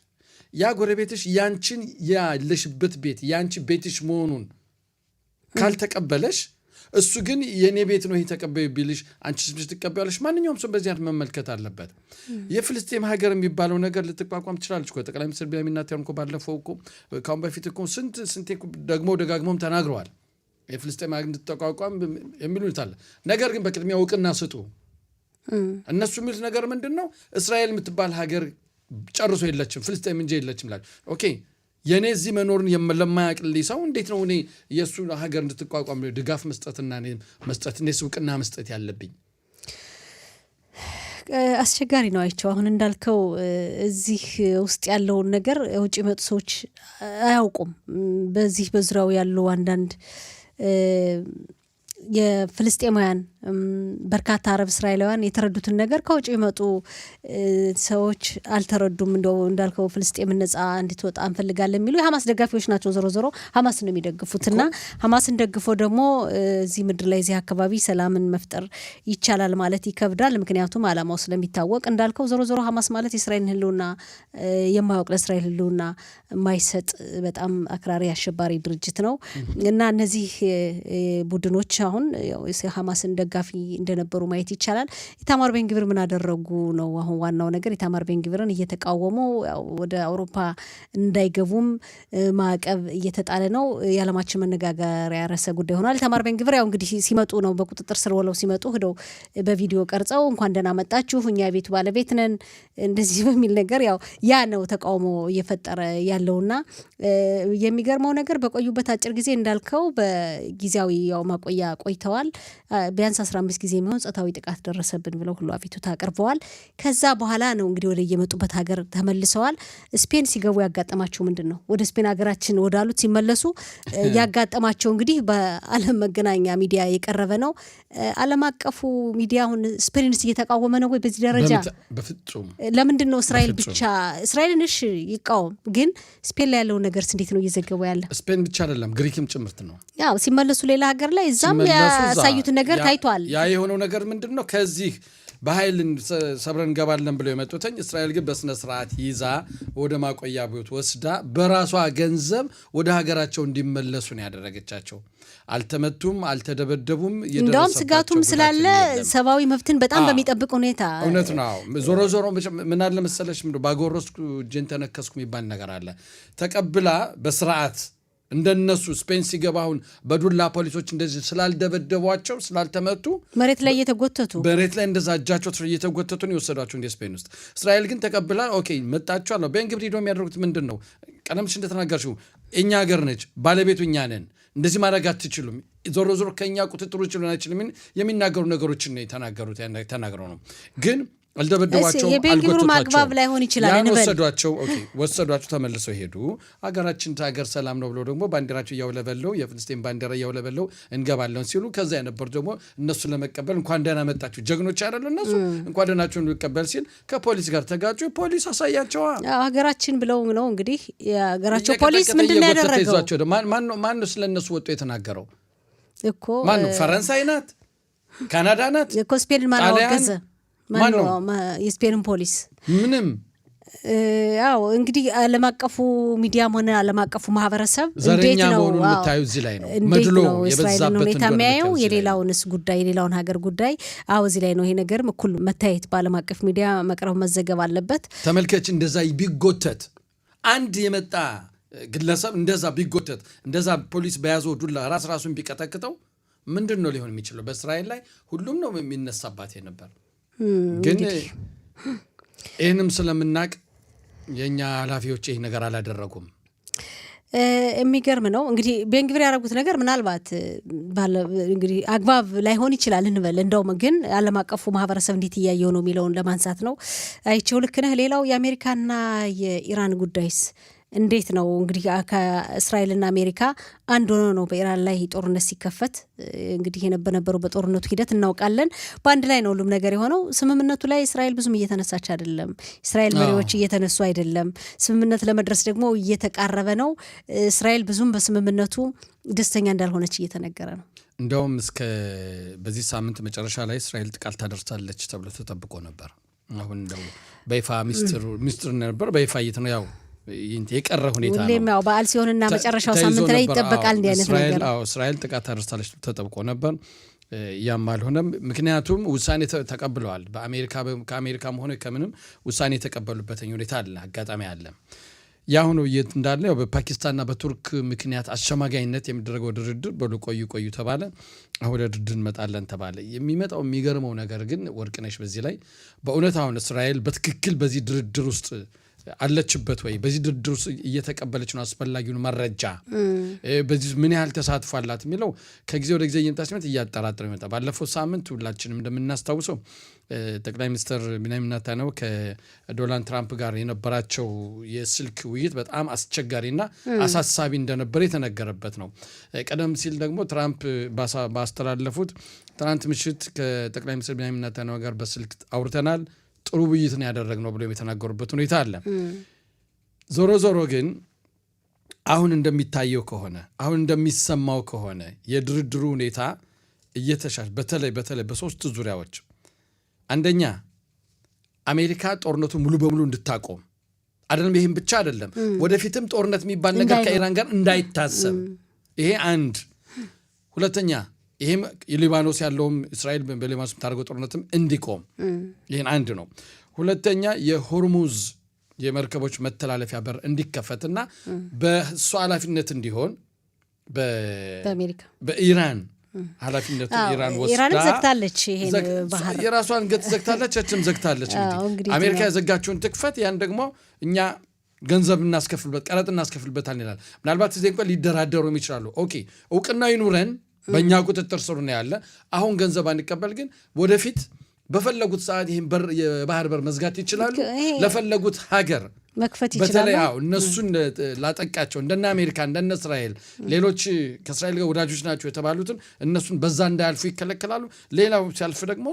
ያ ጎረቤትሽ ያንቺን ያለሽበት ቤት ያንቺ ቤትሽ መሆኑን ካልተቀበለሽ እሱ ግን የኔ ቤት ነው ተቀበዩ ቢልሽ አንቺ ስትቀበያለሽ ማንኛውም ሰው በዚህ አይነት መመልከት አለበት። የፍልስጤም ሀገር የሚባለው ነገር ልትቋቋም ትችላለች እኮ ጠቅላይ ሚኒስትር ቢንያሚን ኔታንያሁ እኮ ባለፈው እኮ ካሁን በፊት እኮ ስንት ደጋግሞም ተናግረዋል የፍልስጤም ሀገር እንድትቋቋም የሚሉት አለ። ነገር ግን በቅድሚያ እውቅና ስጡ። እነሱ የሚሉት ነገር ምንድነው? እስራኤል የምትባል ሀገር ጨርሶ የለችም ፍልስጤም እንጂ የለችም ይላል። ኦኬ የኔ እዚህ መኖርን ለማያውቅልኝ ሰው እንዴት ነው እኔ የእሱ ሀገር እንድትቋቋም ድጋፍ መስጠትና እኔስ እውቅና መስጠት ያለብኝ? አስቸጋሪ ነው አይቸው። አሁን እንዳልከው እዚህ ውስጥ ያለውን ነገር ውጭ የመጡ ሰዎች አያውቁም። በዚህ በዙሪያው ያሉ አንዳንድ የፍልስጤማውያን በርካታ አረብ እስራኤላውያን የተረዱትን ነገር ከውጭ የመጡ ሰዎች አልተረዱም። እንዳልከው ፍልስጤም ነጻ እንድትወጣ እንፈልጋለን የሚሉ የሐማስ ደጋፊዎች ናቸው። ዞሮ ዞሮ ሐማስ ነው የሚደግፉትና ሐማስን ደግፎ ደግሞ እዚህ ምድር ላይ እዚህ አካባቢ ሰላምን መፍጠር ይቻላል ማለት ይከብዳል። ምክንያቱም ዓላማው ስለሚታወቅ እንዳልከው ዞሮ ዞሮ ሐማስ ማለት የእስራኤልን ሕልውና የማያውቅ ለእስራኤል ሕልውና የማይሰጥ በጣም አክራሪ አሸባሪ ድርጅት ነው እና እነዚህ ቡድኖች አሁን ሐማስን ደጋፊ እንደነበሩ ማየት ይቻላል። ኢታማር ቤንግቪር ምን አደረጉ ነው አሁን ዋናው ነገር። ኢታማር ቤንግቪርን እየተቃወሙ ወደ አውሮፓ እንዳይገቡም ማዕቀብ እየተጣለ ነው። የዓለማችን መነጋገሪያ ርዕሰ ጉዳይ ሆኗል። ኢታማር ቤንግቪር ያው እንግዲህ ሲመጡ ነው በቁጥጥር ስር ውለው ሲመጡ ሄደው በቪዲዮ ቀርጸው እንኳን ደህና መጣችሁ እኛ የቤቱ ባለቤት ነን እንደዚህ በሚል ነገር ያው ያ ነው ተቃውሞ እየፈጠረ ያለውና የሚገርመው ነገር በቆዩበት አጭር ጊዜ እንዳልከው በጊዜያዊ ያው ማቆያ ቆይተዋል። ቢያንስ 15 ጊዜ የሚሆን ጾታዊ ጥቃት ደረሰብን ብለው ሁሉ አቤቱታ አቅርበዋል። ከዛ በኋላ ነው እንግዲህ ወደ የመጡበት ሀገር ተመልሰዋል። ስፔን ሲገቡ ያጋጠማቸው ምንድነው? ወደ ስፔን ሀገራችን ወዳሉት ሲመለሱ ያጋጠማቸው እንግዲህ በዓለም መገናኛ ሚዲያ የቀረበ ነው። ዓለም አቀፉ ሚዲያ አሁን ስፔንስ እየተቃወመ ነው ወይ በዚህ ደረጃ? በፍጹም። ለምንድን ነው እስራኤል ብቻ እስራኤልን እሺ ይቃወም፣ ግን ስፔን ላይ ያለው ነገር እንዴት ነው እየዘገበው ያለ? ስፔን ብቻ አይደለም ግሪክም ጭምርት ነው። ያው ሲመለሱ ሌላ ሀገር ላይ እዛም ያሳዩት ነገር ታይቷል። ያ የሆነው ነገር ምንድነው? ከዚህ በኃይል ሰብረን እንገባለን ብለው የመጡትኝ እስራኤል ግን በስነ ስርዓት ይዛ ወደ ማቆያ ቤት ወስዳ በራሷ ገንዘብ ወደ ሀገራቸው እንዲመለሱ ነው ያደረገቻቸው። አልተመቱም፣ አልተደበደቡም። እንደውም ስጋቱም ስላለ ሰብአዊ መብትን በጣም በሚጠብቅ ሁኔታ እውነት ነው። ዞሮ ዞሮ ምን አለ መሰለሽ ባጎረስኩ እጄን ተነከስኩ የሚባል ነገር አለ። ተቀብላ በስርዓት እንደነሱ ስፔን ሲገባ አሁን በዱላ ፖሊሶች እንደዚህ ስላልደበደቧቸው ስላልተመቱ መሬት ላይ እንደዛ እጃቸው እየተጎተቱ ነው የወሰዷቸው እንደ ስፔን ውስጥ። እስራኤል ግን ተቀብላ ኦኬ መጣችኋል ነው። ቤንግቪር ደግሞ የሚያደርጉት ምንድን ነው? ቀደምሽ እንደተናገርሽው እኛ ሀገር ነች፣ ባለቤቱ እኛ ነን፣ እንደዚህ ማድረግ አትችሉም፣ ዞሮ ዞሮ ከእኛ ቁጥጥር ውጭ ሊሆን አይችልም የሚናገሩ ነገሮችን ነው ተናግረው ነው ግን አልደበደቧቸው የቤንግቪሩ ማግባብ ላይሆን ይችላል እንበል። ወሰዷቸው ተመልሰው ሄዱ። ሀገራችን ሀገር ሰላም ነው ብለው ደግሞ ባንዲራቸው እያውለበለው የፍልስጤም ባንዲራ እያውለበለው እንገባለን ሲሉ ከዛ የነበሩ ደግሞ እነሱ ለመቀበል እንኳን ደህና መጣችሁ ጀግኖች አይደሉ እነሱ እንኳን ደህናችሁን ሊቀበል ሲል ከፖሊስ ጋር ተጋጩ። ፖሊስ አሳያቸዋ ሀገራችን ብለው ነው እንግዲህ የሀገራቸው ፖሊስ ምንድን ነው ያደረገው? ማን ነው ስለነሱ ወጥቶ የተናገረው እኮ? ማን ነው? ፈረንሳይ ናት? ካናዳ ናት እኮ። ስፔን ማን አወገዘ? ማን ነው? የስፔንን ፖሊስ ምንም። ያው እንግዲህ ዓለም አቀፉ ሚዲያም ሆነ ዓለም አቀፉ ማህበረሰብ እንዴት ነው የምታዩ? እዚህ ላይ ነው መድሎ የበዛበት ሁኔታ የሚያየው። የሌላውንስ ጉዳይ የሌላውን ሀገር ጉዳይ እዚህ ላይ ነው ይሄ ነገር እኩል መታየት በዓለም አቀፍ ሚዲያ መቅረብ መዘገብ አለበት። ተመልከች፣ እንደዛ ቢጎተት አንድ የመጣ ግለሰብ እንደዛ ቢጎተት እንደዛ ፖሊስ በያዘው ዱላ ራሱን ቢቀጠቅጠው ምንድን ነው ሊሆን የሚችለው? በእስራኤል ላይ ሁሉም ነው የሚነሳባት የነበር። ግን ይህንም ስለምናቅ የእኛ ኃላፊዎች ይህ ነገር አላደረጉም። የሚገርም ነው እንግዲህ ቤንግቪር ያደረጉት ነገር ምናልባት እንግዲህ አግባብ ላይሆን ይችላል እንበል። እንደውም ግን ዓለም አቀፉ ማህበረሰብ እንዴት እያየው ነው የሚለውን ለማንሳት ነው። አይቼው ልክ ነህ። ሌላው የአሜሪካና የኢራን ጉዳይስ እንዴት ነው እንግዲህ ከእስራኤልና አሜሪካ አንድ ሆኖ ነው በኢራን ላይ ጦርነት ሲከፈት እንግዲህ የነበረው በጦርነቱ ሂደት እናውቃለን። በአንድ ላይ ነው ሁሉም ነገር የሆነው። ስምምነቱ ላይ እስራኤል ብዙም እየተነሳች አይደለም። እስራኤል መሪዎች እየተነሱ አይደለም። ስምምነት ለመድረስ ደግሞ እየተቃረበ ነው። እስራኤል ብዙም በስምምነቱ ደስተኛ እንዳልሆነች እየተነገረ ነው። እንደውም እስከ በዚህ ሳምንት መጨረሻ ላይ እስራኤል ጥቃት ታደርሳለች ተብሎ ተጠብቆ ነበር። አሁን እንደው በይፋ ሚስጥር ነበር በይፋ ነው ያው የቀረ ሁኔታ ነው። ሁሌም ያው በዓል ሲሆንና መጨረሻው ሳምንት ላይ ይጠበቃል እንዲህ አይነት ነገር። እስራኤል ጥቃት ታደርሳለች ተጠብቆ ነበር። ያም አልሆነም። ምክንያቱም ውሳኔ ተቀብለዋል። ከአሜሪካም ሆነ ከምንም ውሳኔ የተቀበሉበት ሁኔታ አለ፣ አጋጣሚ አለ። ያሁን እንዳለ ያው በፓኪስታንና በቱርክ ምክንያት አሸማጋይነት የሚደረገው ድርድር ቆዩ ተባለ። አሁን ወደ ድርድር እንመጣለን ተባለ። የሚመጣው የሚገርመው ነገር ግን ወርቅነሽ በዚህ ላይ በእውነት አሁን እስራኤል በትክክል በዚህ ድርድር ውስጥ አለችበት ወይ? በዚህ ድርድር ውስጥ እየተቀበለች ነው አስፈላጊውን መረጃ በዚህ ምን ያህል ተሳትፎ አላት የሚለው ከጊዜ ወደ ጊዜ እየመጣችበት እያጠራጠረ ይመጣ። ባለፈው ሳምንት ሁላችንም እንደምናስታውሰው ጠቅላይ ሚኒስትር ቢንያሚን ኔታንያሁ ከዶናልድ ትራምፕ ጋር የነበራቸው የስልክ ውይይት በጣም አስቸጋሪና አሳሳቢ እንደነበር የተነገረበት ነው። ቀደም ሲል ደግሞ ትራምፕ ባስተላለፉት ትናንት ምሽት ከጠቅላይ ሚኒስትር ቢንያሚን ኔታንያሁ ጋር በስልክ አውርተናል፣ ጥሩ ውይይት ነው ያደረግነው ብሎ የተናገሩበት ሁኔታ አለ። ዞሮ ግን አሁን እንደሚታየው ከሆነ አሁን እንደሚሰማው ከሆነ የድርድሩ ሁኔታ እየተሻሻለ በተለይ በሶስት ዙሪያዎች፣ አንደኛ አሜሪካ ጦርነቱ ሙሉ በሙሉ እንድታቆም አይደለም፣ ይሄም ብቻ አይደለም ወደፊትም ጦርነት የሚባል ነገር ከኢራን ጋር እንዳይታሰብ ይሄ አንድ። ሁለተኛ ይሄም ሊባኖስ ያለውም እስራኤል በሊባኖስ የምታደርገው ጦርነትም እንዲቆም ይሄን አንድ ነው። ሁለተኛ የሆርሙዝ የመርከቦች መተላለፊያ በር እንዲከፈትና በእሱ ኃላፊነት እንዲሆን በኢራን ኃላፊነቱ ኢራን ወስዳ ዘግታለች። ይሄን ባህር የራሷን ገት ዘግታለች፣ እችም ዘግታለች። እንግዲህ አሜሪካ የዘጋችውን ትክፈት፣ ያን ደግሞ እኛ ገንዘብ እናስከፍልበት ቀረጥ እናስከፍልበታል ይላል። ምናልባት እዚህ እንኳን ሊደራደሩም ይችላሉ። ኦኬ እውቅና ይኑረን በእኛ ቁጥጥር ስር ነው ያለ። አሁን ገንዘብ አንቀበል፣ ግን ወደፊት በፈለጉት ሰዓት ይህን የባህር በር መዝጋት ይችላሉ። ለፈለጉት ሀገር መክፈት ይችላሉ። በተለይ እነሱን ላጠቃቸው እንደነ አሜሪካ እንደነ እስራኤል ሌሎች ከእስራኤል ጋር ወዳጆች ናቸው የተባሉትን እነሱን በዛ እንዳያልፉ ይከለከላሉ። ሌላው ሲያልፍ ደግሞ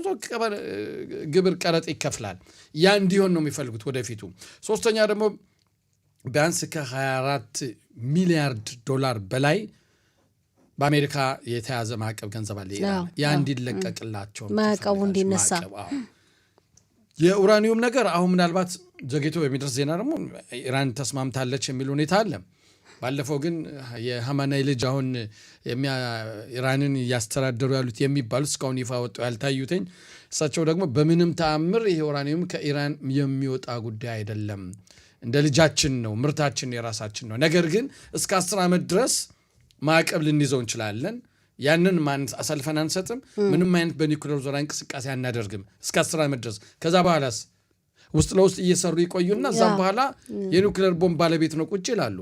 ግብር ቀረጥ ይከፍላል። ያ እንዲሆን ነው የሚፈልጉት ወደፊቱ። ሶስተኛ ደግሞ ቢያንስ ከ24 ሚሊያርድ ዶላር በላይ በአሜሪካ የተያዘ ማዕቀብ ገንዘብ አለ። ያ እንዲለቀቅላቸው ማዕቀቡ እንዲነሳ የኡራኒየም ነገር አሁን ምናልባት ዘግይቶ በሚደርስ ዜና ደግሞ ኢራን ተስማምታለች የሚል ሁኔታ አለ። ባለፈው ግን የሐማናይ ልጅ አሁን ኢራንን እያስተዳደሩ ያሉት የሚባሉት እስካሁን ይፋ ወጡ ያልታዩትኝ እሳቸው ደግሞ በምንም ተአምር ይሄ ኡራኒየም ከኢራን የሚወጣ ጉዳይ አይደለም፣ እንደ ልጃችን ነው፣ ምርታችን የራሳችን ነው። ነገር ግን እስከ 10 ዓመት ድረስ ማዕቀብ ልንይዘው እንችላለን። ያንን አሳልፈን አንሰጥም። ምንም አይነት በኒውክሌር ዙሪያ እንቅስቃሴ አናደርግም እስከ 10 ዓመት ድረስ። ከዛ በኋላስ ውስጥ ለውስጥ እየሰሩ ይቆዩና እዛም በኋላ የኒውክሌር ቦምብ ባለቤት ነው ቁጭ ይላሉ።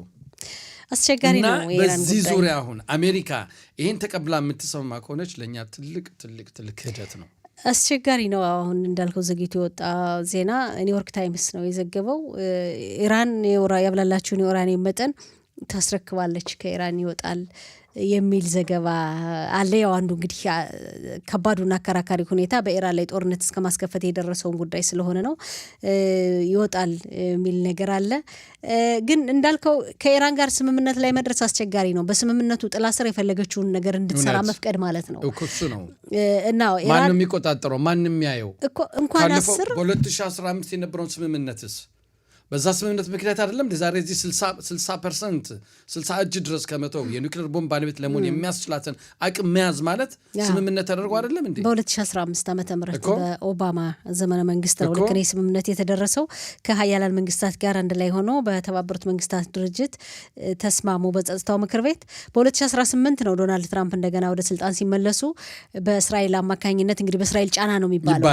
አስቸጋሪ ነው። በዚህ ዙሪያ አሁን አሜሪካ ይሄን ተቀብላ የምትሰማ ከሆነች ለእኛ ትልቅ ክህደት ነው። አስቸጋሪ ነው። አሁን እንዳልከው ዘግይቶ የወጣ ዜና ኒውዮርክ ታይምስ ነው የዘገበው። ኢራን ያብላላችሁን የኡራኒየም መጠን ታስረክባለች፣ ከኢራን ይወጣል የሚል ዘገባ አለ። ያው አንዱ እንግዲህ ከባዱና አከራካሪ ሁኔታ በኢራን ላይ ጦርነት እስከ ማስከፈት የደረሰውን ጉዳይ ስለሆነ ነው። ይወጣል የሚል ነገር አለ። ግን እንዳልከው ከኢራን ጋር ስምምነት ላይ መድረስ አስቸጋሪ ነው። በስምምነቱ ጥላ ስር የፈለገችውን ነገር እንድትሰራ መፍቀድ ማለት ነው። እሱ ነው እና ማንም የሚቆጣጠረው ማንም ያየው እንኳን 10 በ2015 የነበረውን ስምምነትስ በዛ ስምምነት ምክንያት አይደለም ዛሬ እዚህ 60% 60 እጅ ድረስ ከመተው የኒውክሌር ቦምብ ባለቤት ለመሆን የሚያስችላትን አቅም መያዝ ማለት ስምምነት ተደርጎ አይደለም እንዴ? በ2015 ዓመተ ምህረት በኦባማ ዘመነ መንግስት ነው ልክ ነው ስምምነት የተደረሰው። ከሀያላን መንግስታት ጋር አንድ ላይ ሆኖ በተባበሩት መንግስታት ድርጅት ተስማሙ በጸጥታው ምክር ቤት። በ2018 ነው ዶናልድ ትራምፕ እንደገና ወደ ስልጣን ሲመለሱ በእስራኤል አማካኝነት እንግዲህ በእስራኤል ጫና ነው የሚባለው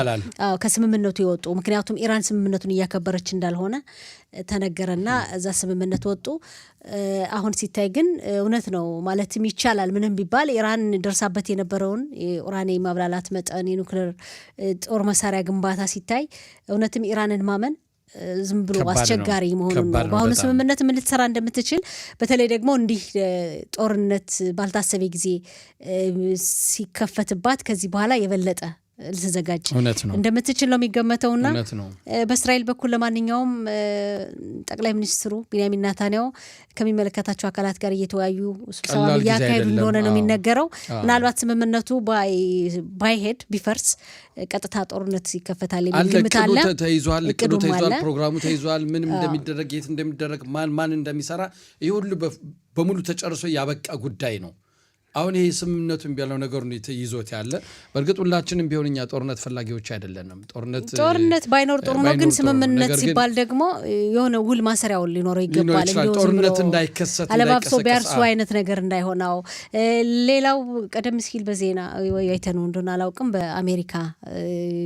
ከስምምነቱ የወጡ። ምክንያቱም ኢራን ስምምነቱን እያከበረች እንዳልሆነ ተነገረና እዛ ስምምነት ወጡ። አሁን ሲታይ ግን እውነት ነው ማለትም ይቻላል። ምንም ቢባል ኢራን ደርሳበት የነበረውን የኡራኒየም ማብላላት መጠን የኒውክሌር ጦር መሳሪያ ግንባታ ሲታይ እውነትም ኢራንን ማመን ዝም ብሎ አስቸጋሪ መሆኑን ነው። በአሁኑ ስምምነት ምን ልትሰራ እንደምትችል በተለይ ደግሞ እንዲህ ጦርነት ባልታሰበ ጊዜ ሲከፈትባት ከዚህ በኋላ የበለጠ ልትዘጋጅ እንደምትችል ነው የሚገመተውና በእስራኤል በኩል ለማንኛውም ጠቅላይ ሚኒስትሩ ቢንያሚን ኔታንያሁ ከሚመለከታቸው አካላት ጋር እየተወያዩ ስብሰባ እያካሄዱ እንደሆነ ነው የሚነገረው። ምናልባት ስምምነቱ ባይሄድ ቢፈርስ ቀጥታ ጦርነት ይከፈታል የሚል ግምት አለ። እቅዱ ተይዟል፣ ፕሮግራሙ ተይዟል። ምንም እንደሚደረግ የት እንደሚደረግ ማን እንደሚሰራ ይህ ሁሉ በሙሉ ተጨርሶ ያበቃ ጉዳይ ነው። አሁን ይሄ ስምምነቱን ቢያለው ነገር ነው ይዞት ያለ። በእርግጥ ሁላችንም ቢሆን እኛ ጦርነት ፈላጊዎች አይደለንም። ጦርነት ባይኖር ጥሩ ነው፣ ግን ስምምነት ሲባል ደግሞ የሆነ ውል ማሰሪያው ሊኖረው ይገባል። ጦርነት እንዳይከሰት አለባብሶ ቢያርሱ አይነት ነገር እንዳይሆነው። ሌላው ቀደም ሲል በዜና አይተነው እንደሆነ አላውቅም፣ በአሜሪካ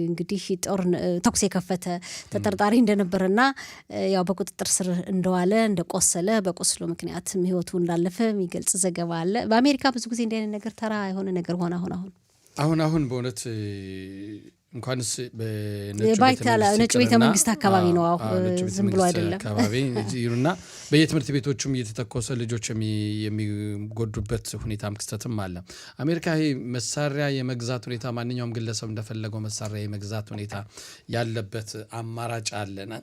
እንግዲህ ተኩስ የከፈተ ተጠርጣሪ እንደነበረና ያው በቁጥጥር ስር እንደዋለ እንደቆሰለ፣ በቁስሉ ምክንያትም ህይወቱ እንዳለፈ የሚገልጽ ዘገባ አለ። በአሜሪካ ብዙ ጊዜ እንዲህ አይነት ነገር ተራ የሆነ ነገር ሆነ አሁን በእውነት እንኳንስ ነጩ ቤተ መንግስት አካባቢ ነው። ዝም ብሎ አይደለም አካባቢ ይሩና በየትምህርት ቤቶቹም እየተተኮሰ ልጆች የሚጎዱበት ሁኔታም ክስተትም አለ። አሜሪካ ይሄ መሳሪያ የመግዛት ሁኔታ ማንኛውም ግለሰብ እንደፈለገው መሳሪያ የመግዛት ሁኔታ ያለበት አማራጭ አለና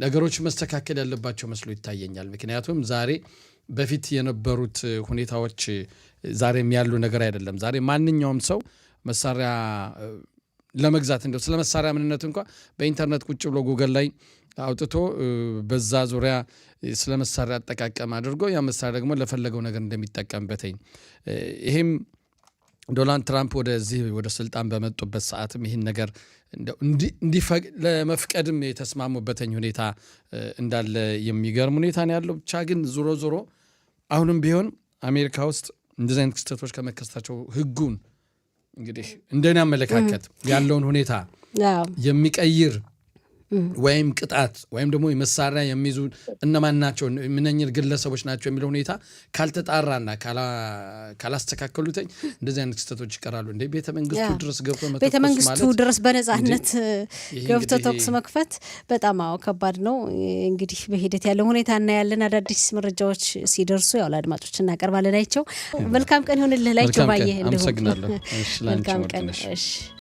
ነገሮች መስተካከል ያለባቸው መስሎ ይታየኛል። ምክንያቱም ዛሬ በፊት የነበሩት ሁኔታዎች ዛሬም ያሉ ነገር አይደለም። ዛሬ ማንኛውም ሰው መሳሪያ ለመግዛት እንደው ስለ መሳሪያ ምንነት እንኳን በኢንተርኔት ቁጭ ብሎ ጉግል ላይ አውጥቶ በዛ ዙሪያ ስለ መሳሪያ አጠቃቀም አድርጎ ያ መሳሪያ ደግሞ ለፈለገው ነገር እንደሚጠቀምበት ይሄም ዶናልድ ትራምፕ ወደ ስልጣን በመጡበት ሰዓትም ይህን ነገር ለመፍቀድም የተስማሙበትኝ ሁኔታ እንዳለ የሚገርም ሁኔታ ነው ያለው። ብቻ ግን ዞሮ አሁንም ቢሆን አሜሪካ ውስጥ እንደዚህ አይነት ክስተቶች ከመከሰታቸው ህጉን እንግዲህ እንደኔ አመለካከት ያለውን ሁኔታ የሚቀይር ወይም ቅጣት ወይም ደግሞ የመሳሪያ የሚይዙ እነማን ናቸው ምንኝር ግለሰቦች ናቸው የሚለው ሁኔታ ካልተጣራና ካላስተካከሉት እንደዚህ አይነት ክስተቶች ይቀራሉ። እንደ ቤተ መንግስቱ ድረስ ገብቶ መተኮስ ማለት ቤተ መንግስቱ ድረስ በነጻነት ገብቶ ተኩስ መክፈት በጣም ከባድ ነው። እንግዲህ በሂደት ያለው ሁኔታ እናያለን። አዳዲስ መረጃዎች ሲደርሱ ያው ለአድማጮች እናቀርባለን። መልካም ቀን ይሁንልህ ላይቸው ባየ። አመሰግናለሁ። መልካም ቀን። እሺ